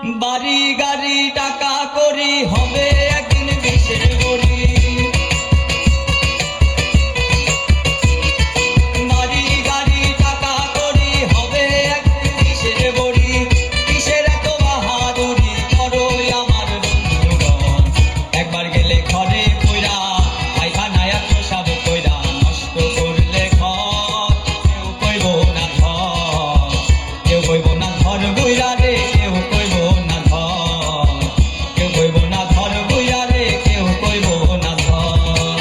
বাড়ি গাড়ি টাকা করি হবে একদিন বিষের বড়ি। বাড়ি গাড়ি টাকা করি হবে একদিন বিষের বড়ি। কিসের এত বাহাদুরি করো আমার বন্ধুগণ, একবার গেলে ঘরে কইরা পায়খানায় প্রসাব কইরা নষ্ট করলে ঘর। কেউ কইব না ঘর, কেউ কইব না ঘর বইরা রে, কেউ কইব না ঘর, কেউ কইব না ঘর বইরা রে, কেউ কইব না ঘর।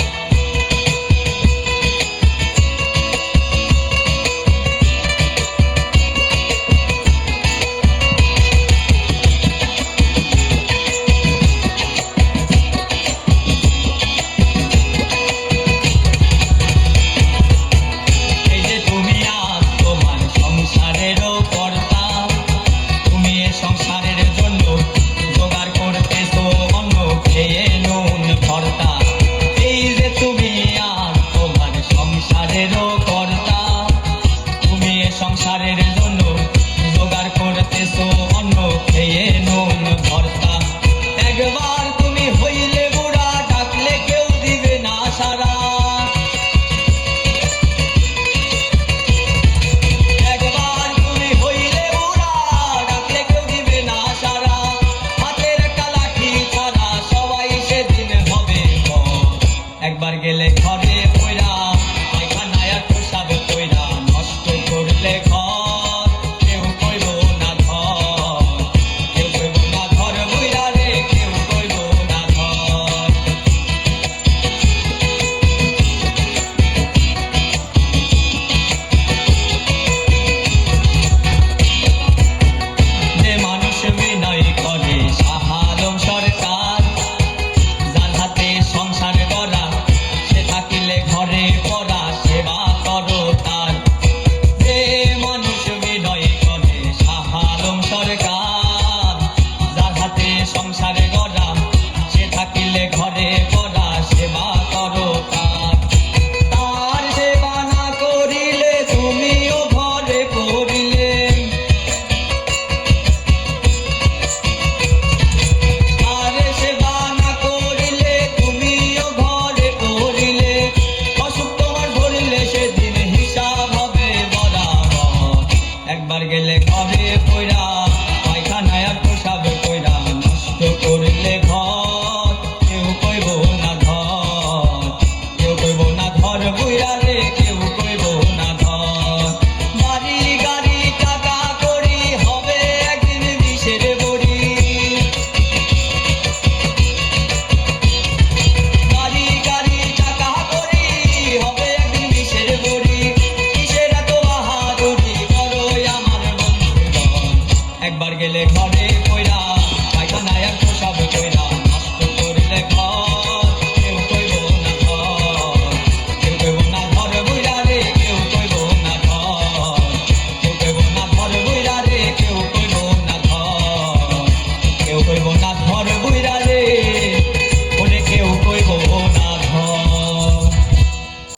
এই যে তুমি আজ তোমার সংসারেরও কর্তা, তুমি এ সংসারের জন্য জোগাড় করতেছো অন্য খেয়ে নুন ভর্তা। এই যে তুমি আজ তোমার সংসারেরও কর্তা, তুমি এ সংসারের জন্য জোগাড় করতেছো অন্য খেয়ে নুন ভর্তা। একবার তুমি হইলে বুড়া, ডাকলে কেউ দিবে না সারা। একবার তুমি হইলে বুড়া, ডাকলে কেউ দিবে না সারা। হাতের একটা লাঠি ছাড়া সবাই সেদিন হবে পর। একবার গেলে ঘরে কইরা পায়খানায় প্রসাব কইরা নষ্ট করলে ঘর। কেউ কইব না ঘর, কেউ কইব না ঘর বইরা রে, কেউ কইব না ঘর। যে মানুষ বিনয় করে শাহ আলম সরকার, যার হাতে সংসার গড়া, সে থাকিলে ঘরে পড়া সেবা করো তার। যে মানুষ বিনয় করে শাহ আলম সরকার, যার হাতে সংসার গড়া, সে থাকিলে ঘরে পড়া সেবা করো তার। তার সেবা না করিলে তুমিও ঘরে পড়িলে, আর সেবা না করিলে তুমিও ঘরে পড়িলে। অসুখ তোমার ধরিলে সেদিন হিসাব হবে বরাবর। একবার গেলে ঘরে পইরা পায়খানায় প্রসাব কইরা নষ্ট করলে ঘর। কেউ কইব না ঘর, কেউ কইব না ঘর বইরা রে, কেউ কইব না ঘর। বাড়ি গাড়ি টাকা করি হবে একদিন বিষের বড়ি। বাড়ি গাড়ি টাকা করি হবে একদিন বিষের বড়ি। কিসের এত বাহাদুরি করো আমার বন্ধুগণ, একবার গেলে ঘরে